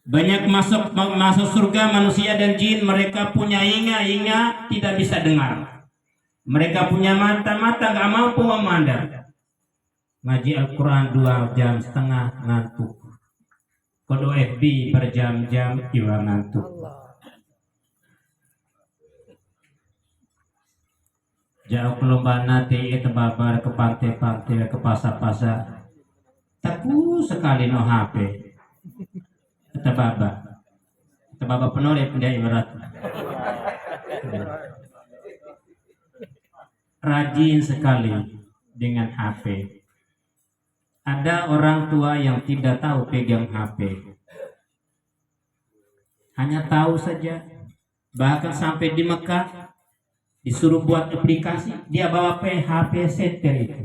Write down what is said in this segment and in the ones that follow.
Banyak masuk surga manusia dan jin, mereka punya inga tidak bisa dengar. Mereka punya mata nggak mampu memandang. Ngaji Al-Quran 2,5 jam ngantuk. Kodo FB berjam-jam juga ngantuk. Jauh kelomba nanti tebabar ke pantai-pantai, ke pasar-pasar. Teku sekali no HP. Tebaba penuh ya pindah ibarat. Rajin sekali dengan HP. Ada orang tua yang tidak tahu pegang HP. Hanya tahu saja. Bahkan sampai di Mekah disuruh buat aplikasi, dia bawa HP setel itu.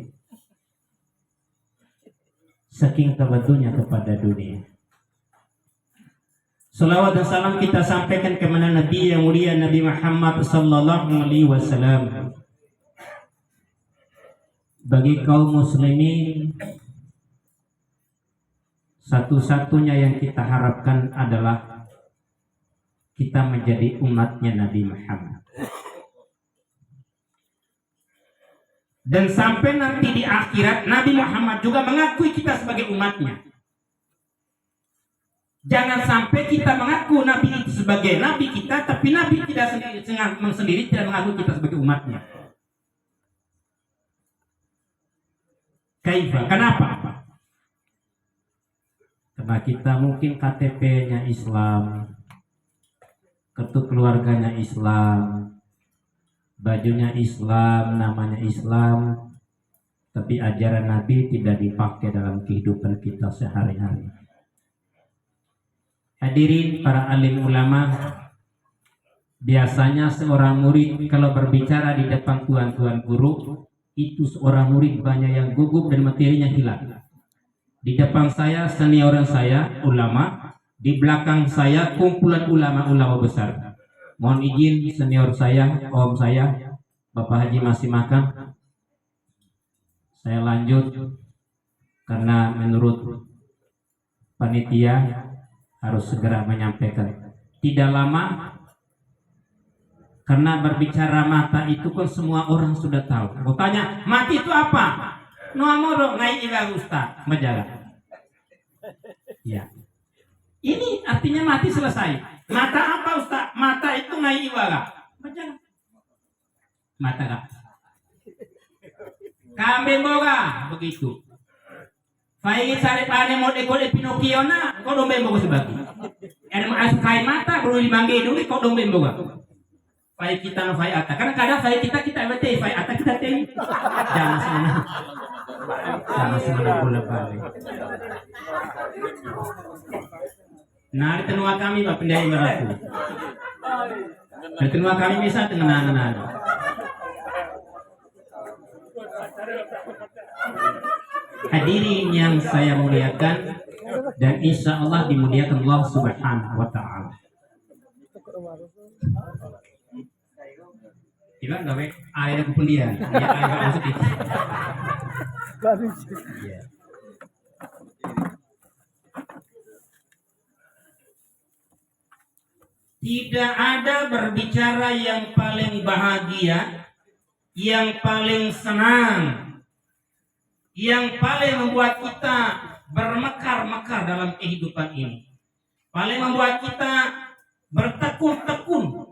Saking kebetulannya kepada dunia. Salawat dan salam kita sampaikan kepada Nabi yang mulia Nabi Muhammad sallallahu alaihi wasallam. Bagi kaum muslimin, satu-satunya yang kita harapkan adalah kita menjadi umatnya Nabi Muhammad. Dan sampai nanti di akhirat Nabi Muhammad juga mengakui kita sebagai umatnya. Jangan sampai kita mengaku Nabi itu sebagai Nabi kita, tapi Nabi tidak sendiri tidak mengaku kita sebagai umatnya. Kaifa? Kenapa? Karena kita mungkin KTP-nya Islam, kartu keluarganya Islam, bajunya Islam, namanya Islam, tapi ajaran Nabi tidak dipakai dalam kehidupan kita sehari-hari. Hadirin para alim ulama, biasanya seorang murid kalau berbicara di depan tuan-tuan guru, itu seorang murid banyak yang gugup dan materinya hilang. Di depan saya senior saya ulama, di belakang saya kumpulan ulama-ulama besar. Mohon izin senior saya, om saya, Bapak Haji masih makan. Saya lanjut karena menurut panitia harus segera menyampaikan. Tidak lama, karena berbicara mata itu kan semua orang sudah tahu. Mau tanya, mati itu apa? Nuamoro ngai ila ustaz, menjaga. Ya. Ini artinya mati selesai. Mata apa ustaz? Mata itu ngai iwala. Menjaga. Mata kah? Kambing boga begitu. Fai sare pane mo de kode Pinocchio na ko dombe mbogo sebagi. Er ma kai mata bro dimangge dulu ko dombe mboga. Fai kita no fai ata. Karena kadang fai kita bete fai ata kita teh. Jangan sana. Jangan sana bola balik. Nah, di tenua kami Pak Pendai Meratu. Di tenua kami bisa tenang-tenang. Hadirin yang saya muliakan dan insya Allah dimuliakan Allah Subhanahu wa Ta'ala. Tiba gawe air kependian, ya air masuk itu. Tidak ada berbicara yang paling bahagia, yang paling senang, yang paling membuat kita bermekar-mekar dalam kehidupan ini, paling membuat kita bertekun-tekun.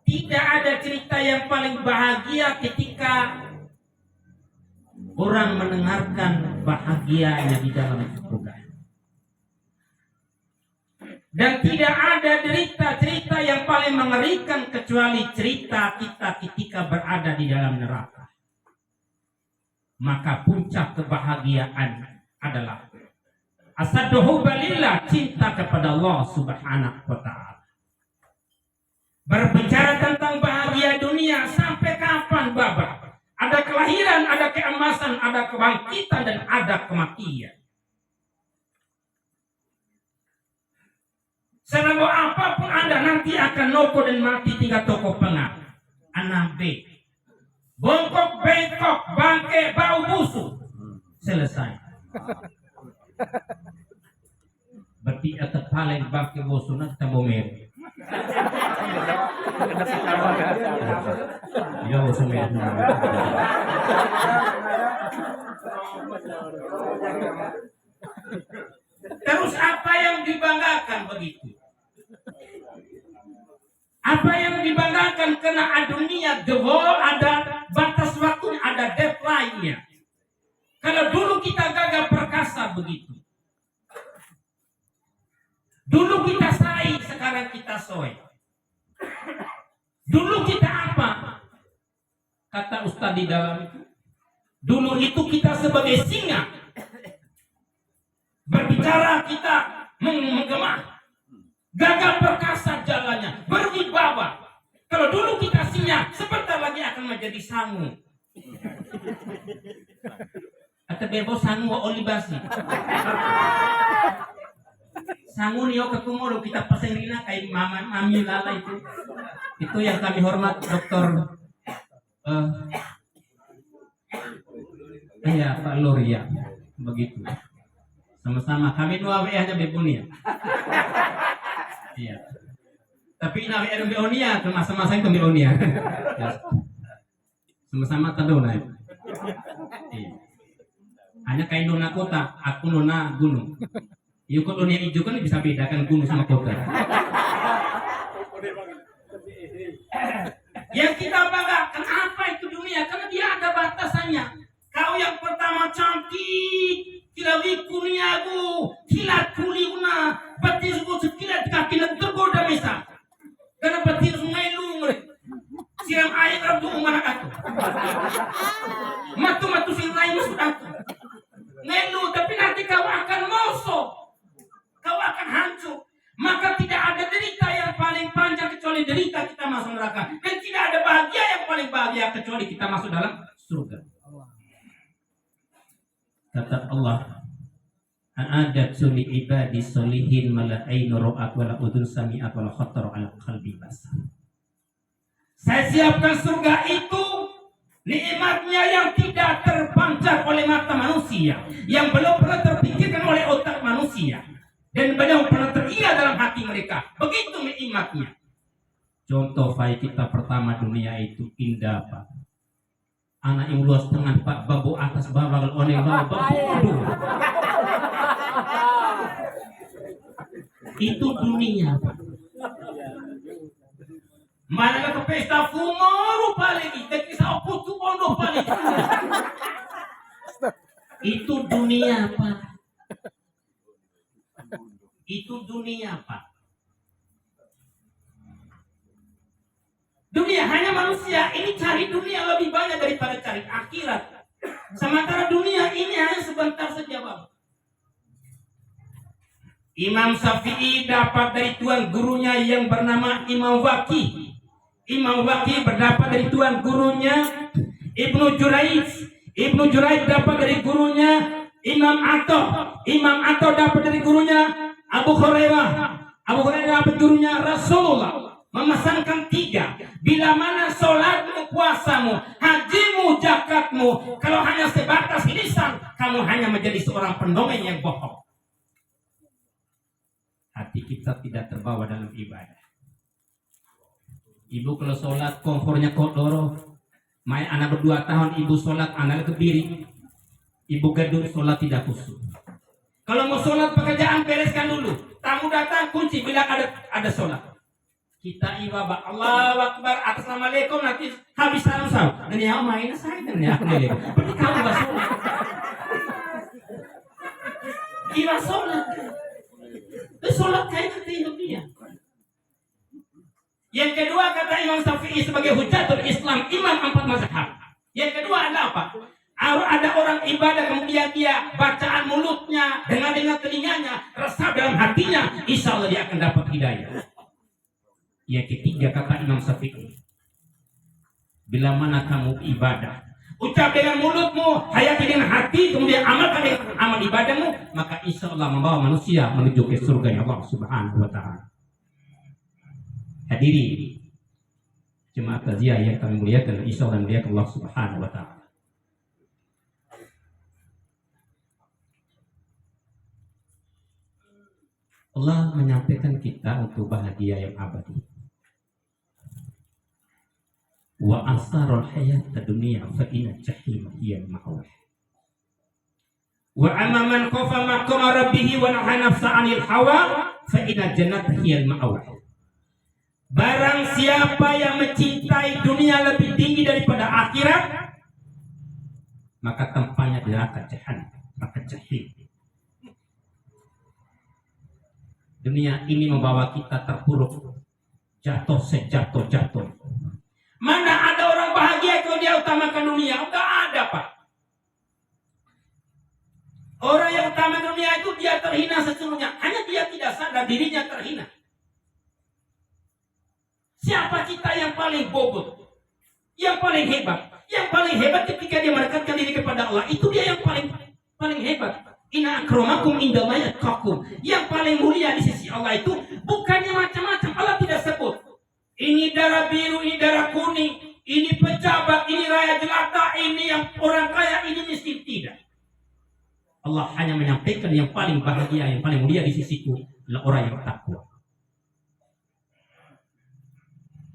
Tidak ada cerita yang paling bahagia ketika orang mendengarkan bahagianya di dalam surga. Dan tidak ada cerita yang paling mengerikan kecuali cerita kita ketika berada di dalam neraka. Maka puncak kebahagiaan adalah asaduhu balillah, cinta kepada Allah Subhanahu wa Ta'ala. Berbicara tentang bahagia dunia sampai kapan babak? Ada kelahiran, ada keemasan, ada kebangkitan, dan ada kematian. Selama apapun Anda nanti akan noko dan mati, tinggal toko pengap. Anabe. Bongkok, bengkok, bangke, bau busuk. Selesai. berarti atau paling bangke bosunat tambah mer. Iya bosun mer. Terus apa yang dibanggakan begitu? Apa yang dibanggakan karena dunia the world ada batas waktunya, ada deadline-nya. Kalau dulu kita gagah perkasa begitu. Dulu kita sai, sekarang kita soy. Dulu kita apa? Kata Ustaz di dalam itu. Dulu itu kita sebagai singa. Berbicara kita menggema. Gagah perkasa jalannya, berwibawa. Kalau dulu kita singa, sebentar lagi akan menjadi sangu. Atau bebo sangu olibasi. Sangu niyo kekumolo kita pasengina kay mami lala itu. Itu yang kami hormat Dokter iya Pak Loria begitu. Sama-sama kami dua WA aja bebunia. Iya. Tapi nabi ada beonia ke masa-masa itu beonia. Sama-sama tadona. Iya. Hanya kain nona kota, aku nona gunung. Yuk kalau dunia hijau kan bisa bedakan gunung sama kota. Yang kita banggakan apa itu dunia? Karena dia ada batasannya. Kau yang pertama cantik, kilawi kuniagu, kilat kuliuna, batisku sekilat kakilat tergoda mesa. Karena batis sungai lu, siram air rabdu umarak aku. Matu sirai masuk aku. Ngelu, tapi nanti kau akan mosok. Kau akan hancur. Maka tidak ada derita yang paling panjang kecuali derita kita masuk neraka. Dan tidak ada bahagia yang paling bahagia kecuali kita masuk dalam surga. Kata Allah, "A'adat suli ibadi solihin mala ainu ra'at wala udhun sami'at wala khatar ala qalbi basar." Saya siapkan surga itu nikmatnya yang tidak terpancar oleh mata manusia, yang belum pernah terpikirkan oleh otak manusia, dan belum pernah teringat dalam hati mereka. Begitu nikmatnya. Contoh baik kita pertama dunia itu indah Pak. Anak yang luas tengah Pak, babu atas bawah oneng bawah babu. Itu dunia Pak. Mana ke pesta fumo paling kita kisah putu pondok paling. Itu dunia Pak. Itu dunia Pak. Dunia hanya manusia ini cari dunia lebih banyak daripada cari akhirat. Sementara dunia ini hanya sebentar saja Bapak. Imam Syafi'i dapat dari tuan gurunya yang bernama Imam Waqi. Imam Waqi berdapat dari tuan gurunya Ibnu Juraij. Ibnu Juraij dapat dari gurunya Imam Ato. Imam Ato dapat dari gurunya Abu Hurairah. Abu Hurairah dapat gurunya Rasulullah. Memesankan 3. Bila mana sholatmu, puasamu, hajimu, zakatmu, kalau hanya sebatas lisan, kamu hanya menjadi seorang pendongeng yang bohong. Hati kita tidak terbawa dalam ibadah. Ibu kalau sholat komfornya kodoro, main anak 2 tahun ibu sholat anak kebiri, ibu gedung sholat tidak khusyuk. Kalau mau sholat pekerjaan bereskan dulu, tamu datang kunci bila ada sholat. Kita ibadah Allahu Akbar atas Assalamualaikum nanti habis salam. Dan ya main saya dan ya boleh. Berarti kamu enggak sholat. Kira sholat. Sholat kayak kita hidup dia. Yang kedua kata Imam Syafi'i sebagai hujatul Islam, imam 4 mazhab. Yang kedua adalah apa? Ada orang ibadah kemudian dia bacaan mulutnya dengan telinganya resap dalam hatinya, insya Allah dia akan dapat hidayah. Yang ketiga kata Imam Syafi'i, bila mana kamu ibadah, ucap dengan mulutmu, hayati dengan hati, kemudian amalkan dengan amal ibadahmu, maka insya Allah membawa manusia menuju ke surga Allah Subhanahu wa Ta'ala. Hadiri jemaat takziah yang kami muliakan, insya Allah muliakan Allah Subhanahu wa Ta'ala. Allah menyampaikan kita untuk bahagia yang abadi. Wa asarul hayat dunia fa inna jahim hiya ma'wah. Wa amma man khafa maqama rabbih wa nahaa nafsa 'anil hawa fa inna jannata hiya ma'wah. Barang siapa yang mencintai dunia lebih tinggi daripada akhirat, maka tempatnya di neraka jahanam, neraka jahim. Dunia ini membawa kita terpuruk, jatuh sejatuh-jatuh. Mana ada orang bahagia kalau dia utamakan dunia? Enggak ada, Pak. Orang yang utamakan dunia itu dia terhina sesungguhnya. Hanya dia tidak sadar dirinya terhina. Siapa kita yang paling bobot? Yang paling hebat? Yang paling hebat ketika dia mendekatkan diri kepada Allah. Itu dia yang paling hebat. Inna akramakum indallahi atqakum. Yang paling mulia di sisi Allah itu bukannya macam-macam. Allah tidak sebut ini darah biru, ini darah kuning, ini pejabat, ini rakyat jelata, ini yang orang kaya, ini miskin. Tidak. Allah hanya menyampaikan yang paling bahagia, yang paling mulia di sisiku adalah orang yang takwa.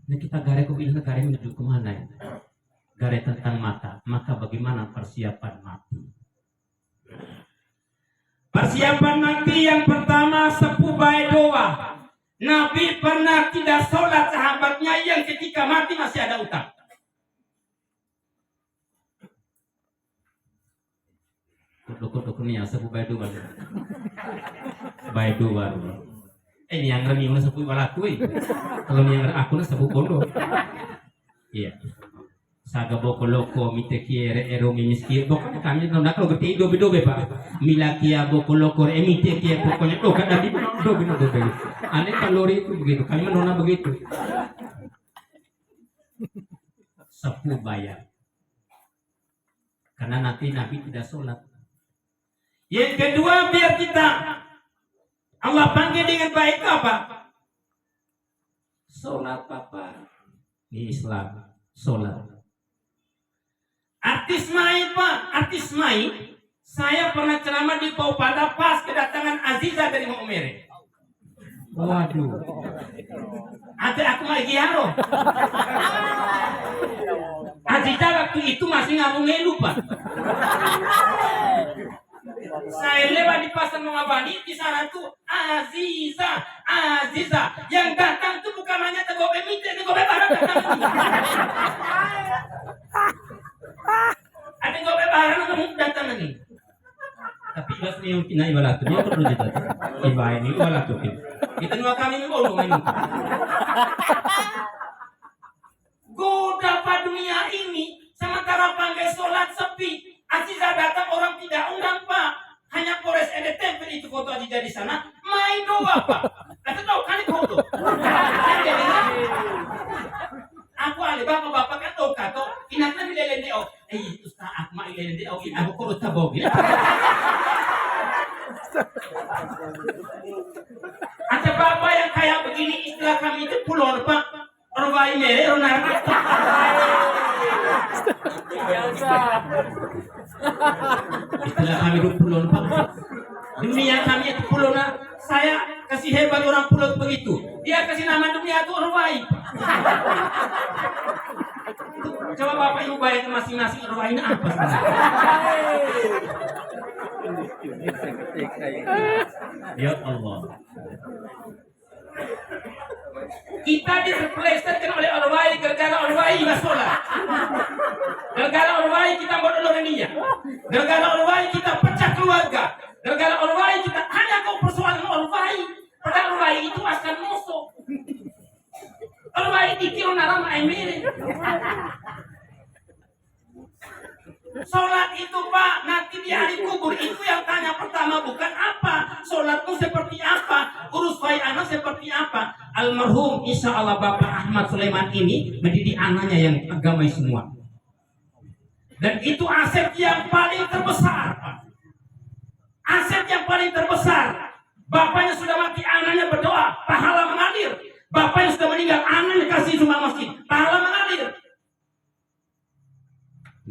Nah, kita garis negara menuju kemana ya? Garis tentang mata. Maka bagaimana persiapan mati? Persiapan mati yang pertama sepuh baik doa. Nabi pernah tidak sholat sahabatnya yang ketika mati masih ada utang. Kodok ni sepuh baik doa. Baik doa. Ini yang remi mana sepuh balatu. Kalau ni yang aku na sepuh kondo. Iya. Saga boko loko mite kiere ero mimiski boko kami nak kalau gede dobe Pak. Milakia boko loko emite kiere pokoknya kada di dobe. Aneh kalori itu begitu. Kami menona begitu. Sepuh bayar. Karena nanti Nabi tidak sholat. Yang kedua biar kita Allah panggil dengan baik apa? Sholat Papa. Ini Islam. Sholat. Artis main Pak, artis main. Saya pernah ceramah di Paupada pas kedatangan Aziza dari Maumere. Waduh. Ada aku lagi haro. Aziza waktu itu masih ngabung ngelu Pak. Saya lewat di pasar Mongabani, di sana tuh Aziza. Yang datang tuh bukan hanya tegobe mite, tegobe barang datang. Ada gobe barang kamu datang lagi. Tapi pas ni yung tinay wala to. Dia perlu dito. Iba ini wala to. Kita nua kami mau main. Goda pada dunia ini sementara panggai sholat sepi. Aziza datang orang tidak undang Pak. Hanya Polres ada tempel itu foto Aziza di sana. Main doa Pak. Atau tahu kan itu foto. Aku ali bapak kan tahu kato. Inatnya dilelende oh. Ustaz Akma ilelende oh. Aku kurut tabog. Ada bapak yang kayak begini istilah kami itu pulon Pak. Orang bayi mere orang narko. Istilah kami itu pulon Pak. Dunia kami itu pulona. Saya kasih hebat orang pulon begitu. Dia kasih nama dunia itu orang baik. Coba bapak ibu bayar masing-masing orang baik apa sebenarnya? Ya Allah. Kita diperpelesetkan oleh orang baik gara-gara orang baik nggak sholat. Gara-gara orang baik kita bodoh dunia. Gara-gara orang baik kita pecah keluarga. Gara-gara orang baik kita hanya kau persoalan orang baik. Padahal orang baik itu akan musuh. Orang baik dikira naram aimire. Sholat itu Pak, nanti di hari kubur itu yang tanya pertama bukan apa, sholatmu seperti apa, urus bayi anak seperti apa. Almarhum insya Allah Bapak Ahmad Sulaiman ini mendidik anaknya yang agamai semua. Dan itu aset yang paling terbesar Pak. Aset yang paling terbesar. Bapaknya sudah mati, anaknya berdoa, pahala mengalir. Bapaknya sudah meninggal, anaknya kasih rumah masjid, pahala mengalir.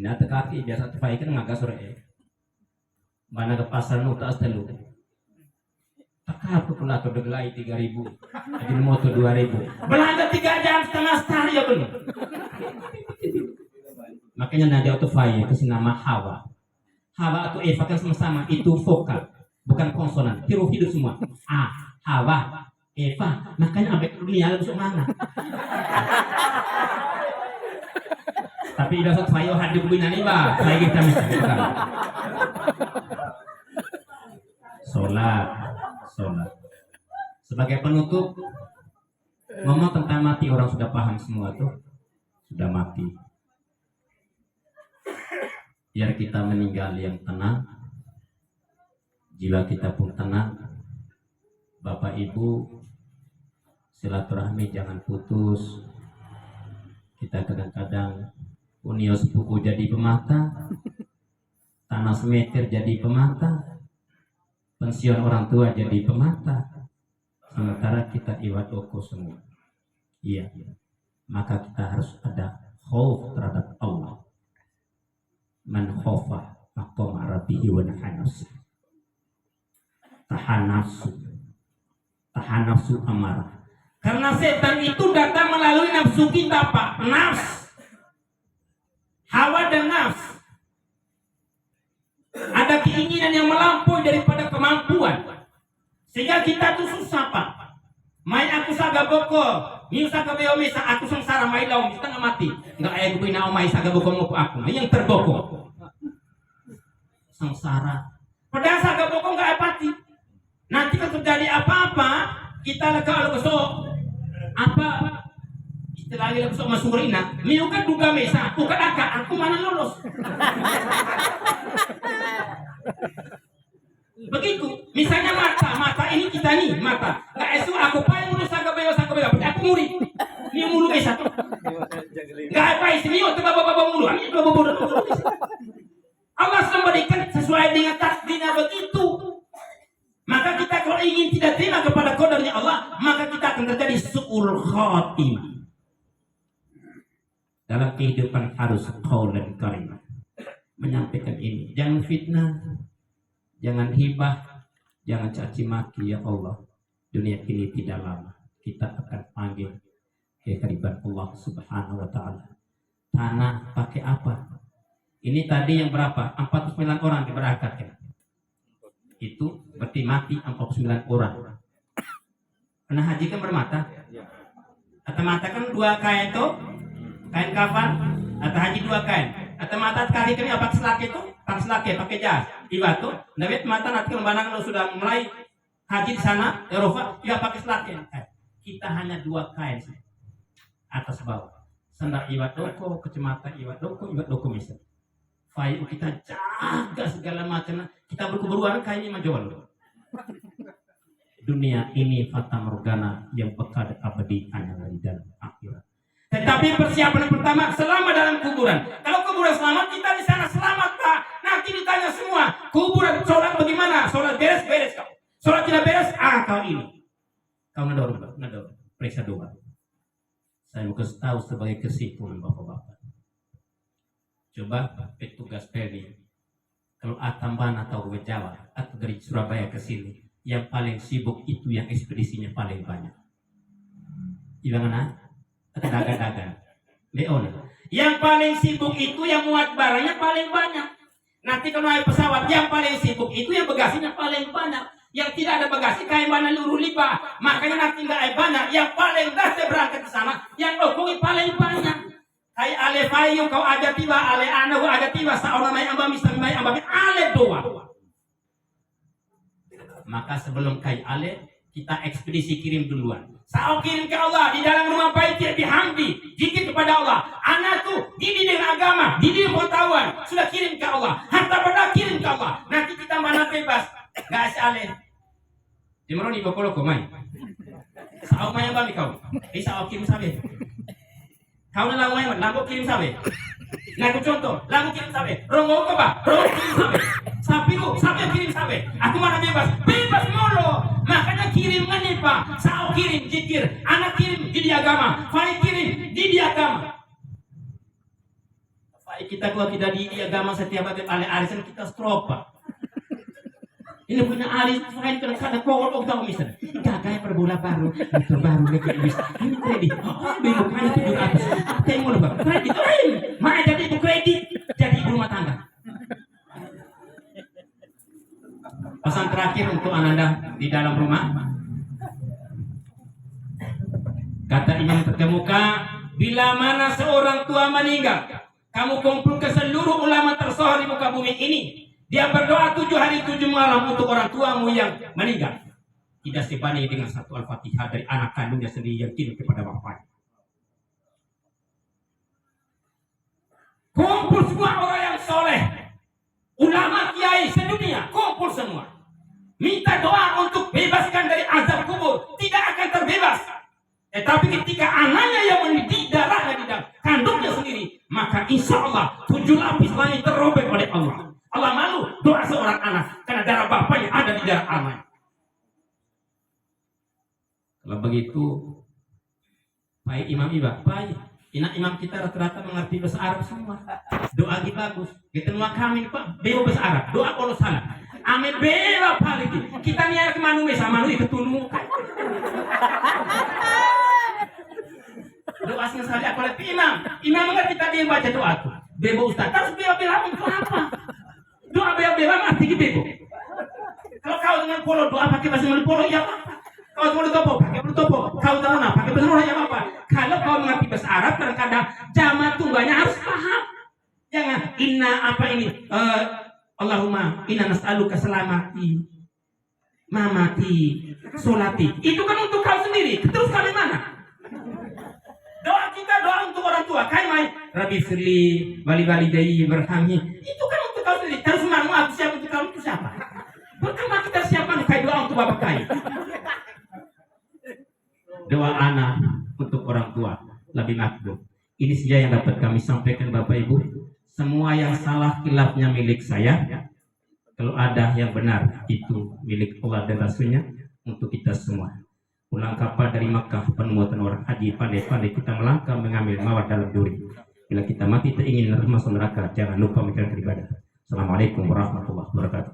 Nah, tekati biasa terpaikan ngagas sore. Mana ke pasar nu tak telu. Aku pula tuh degelai 3.000, jadi motor 2.000. Belanja 3 jam setengah setari ya benar. Makanya Nadia itu Faya kasih nama Hawa. Hawa atau Eva kan sama-sama itu vokal, bukan konsonan. Huruf hidup semua. Hawa, Eva. Makanya abek dunia besok mana? Tapi udah sok Faya hadir binani bah. Saya kita mesti bukan. Sholat. Sebagai penutup, ngomong tentang mati orang sudah paham semua tuh, sudah mati. Biar kita meninggal yang tenang, jiwa kita pun tenang. Bapak Ibu, silaturahmi jangan putus. Kita kadang-kadang unio sepupu jadi pemata, tanah semeter jadi pemata, pensiun orang tua jadi pemata, sementara kita iwat oko semua. Iya, maka kita harus ada khauf terhadap Allah. Man khofa maqama rabbihi wa nahan nafsu. Tahan nafsu amarah. Karena setan itu datang melalui nafsu kita, Pak. Nafs. Hawa dan nafs. Ada keinginan yang melampaui daripada kemampuan. Sehingga kita tuh susah, Pak. Mai aku saga boko, miu saga beo mesa, aku sengsara mai laum, kita nggak mati. Nggak ayah gue na mai saga boko mau aku, yang terboko. Sengsara. Padahal saga boko nggak mati. Nanti kalau terjadi apa-apa, kita lega besok. Apa istilahnya besok masuk rina, miu kan duga mesa, bukan aku mana lolos. Begitu, misalnya mata ini kita nih mata, nggak esu aku paling mulu saga beo, aku murid, ini mulu satu, nggak apa sini, oh coba bawa mulu, ini bawa. Allah sudah berikan sesuai dengan takdirnya begitu. Maka kita kalau ingin tidak terima kepada qadarnya Allah, maka kita akan terjadi su'ul khatimah. Dalam kehidupan harus qaul dan kalimah, menyampaikan ini, jangan fitnah. Jangan hibah, jangan caci maki ya Allah. Dunia ini tidak lama. Kita akan panggil kehadiran Allah Subhanahu wa taala. Tanah pakai apa? Ini tadi yang berapa? 49 orang diberangkatkan. Itu berarti mati 49 orang. Pernah haji kan bermata? Atau mata kan 2 kain tuh? Kain kafan? Atau haji 2 kain? Atau mata kali kami apa selaki itu? Pakai jas. Iba tuh, David mata nanti lembaran kalau sudah mulai haji di sana, Eropa, dia pakai selaki. Kita hanya 2 kain atas bawah. Sandal iwat doko, kecamatan iwat doko misal. Fayu kita jaga segala macam. Kita berkeburuan kainnya majuan. Dunia ini fata morgana yang bekal abadi hanya di dalam akhirat. Tetapi persiapan pertama selama dalam kuburan. Kalau kuburan selamat, kita di sana selamat, Pak. Nanti ditanya semua, kuburan sholat bagaimana? Sholat beres kau. Sholat tidak beres, kau ini. Kau nador, periksa doa. Saya mau kasih tahu sebagai kesimpulan bapak-bapak. Coba petugas Pelni, kalau tambahan atau ke Jawa atau dari Surabaya ke sini, yang paling sibuk itu yang ekspedisinya paling banyak. Gimana? Dagang-dagang. Leon. Yang paling sibuk itu yang muat barangnya paling banyak. Nanti kalau naik pesawat yang paling sibuk itu yang bagasinya paling banyak. Yang tidak ada bagasi kayak mana luru lipa. Makanya nanti nggak banyak. Yang paling dasar berangkat ke sana, yang lokongi paling banyak. Kayak ale fayu kau ada tiba, ale anu ada tiba, saona mai ambami sampai ambami ale doa. Maka sebelum kai ale kita ekspedisi kirim duluan. Saya kirim ke Allah di dalam rumah baitir bihamdi, zikir kepada Allah. Anak tuh didik dengan agama, didik pengetahuan, sudah kirim ke Allah. Harta benda kirim ke Allah. Nanti kita mana bebas, nggak asale. Dimana nih bokolo komai? Sao mai ambami kau? Bisa kirim sabe. Kau nak lagu lagu kirim sabe. Lagu contoh, lagu kirim sabe. Rongo apa? Rongo kirim sabe. Sapi kirim sabe. Aku mana bebas mulu. Makanya kirim mana Pak? Sao kirim zikir, anak kirim di agama, Fai kirim di agama. Fai kita kalau tidak di agama setiap hari arisan kita stop Pak. Ini punya alis selain kadang-kadang kok tahu misalnya. Gagal perbola baru, itu baru lagi bisa. Ini kredit. Oh, bego kan 700. Apa yang mau lebih? Kredit. Mana jadi itu kredit? Jadi ibu rumah tangga. Pesan terakhir untuk Ananda di dalam rumah. Kata Imam Terkemuka, bila mana seorang tua meninggal, kamu kumpulkan seluruh ulama tersohor di muka bumi ini. Dia berdoa 7 hari 7 malam untuk orang tuamu yang meninggal. Tidak sebanding dengan satu Al-Fatihah dari anak kandungnya sendiri yang kirim kepada bapaknya. Kumpul semua orang yang soleh, ulama kiai sedunia, kumpul semua. Minta doa untuk bebaskan dari azab kubur. Tidak akan terbebas. Tetapi ketika anaknya yang mendidik darahnya di dalam kandungnya sendiri, maka insya Allah 7 lapis langit terrobek oleh Allah. Allah malu doa seorang anak karena darah bapaknya ada di darah anaknya. Kalau begitu, baik imam iba, baik. Imam kita rata-rata mengerti bahasa Arab semua. Doa lagi bagus. Kita semua kami Pak, bebo bahasa Arab. Doa kalau salah. Ame bela palagi. Kita niat kemana sama lu itu tunu. Doa sing sekali aku lihat imam. Imam mengerti tadi yang baca doa tuh. Bebo ustaz. Terus bela untuk apa? Doa bela mati gitu bebo. Kalau kau dengan polo doa pakai bahasa Melayu polo ya apa? Kau mau topo pakai topo. Kau tahu apa? Pakai bahasa Melayu apa? Kalau kau mengerti bahasa Arab kadang-kadang jamak tunggalnya harus paham. Jangan inna apa ini? Allahumma inna nas'aluka selamati, mamati, solati. Itu kan untuk kau sendiri. Terus kami mana? Doa kita doa untuk orang tua. Kayak Rabbi firli wali walidayya berhamni. Itu kan untuk kau sendiri. Terus mana aku siapa untuk kau itu siapa? Pertama kita siapkan kayak doa untuk bapak kaya. Doa anak untuk orang tua lebih makbul. Ini saja yang dapat kami sampaikan Bapak Ibu. Semua yang salah khilafnya milik saya. Kalau ada yang benar itu milik Allah dan Rasulnya untuk kita semua. Pulang kapal dari Makkah penuh orang haji pandai-pandai kita melangkah mengambil mawar dalam duri. Bila kita mati tak ingin masuk neraka, jangan lupa mikirkan ibadah. Assalamualaikum warahmatullahi wabarakatuh.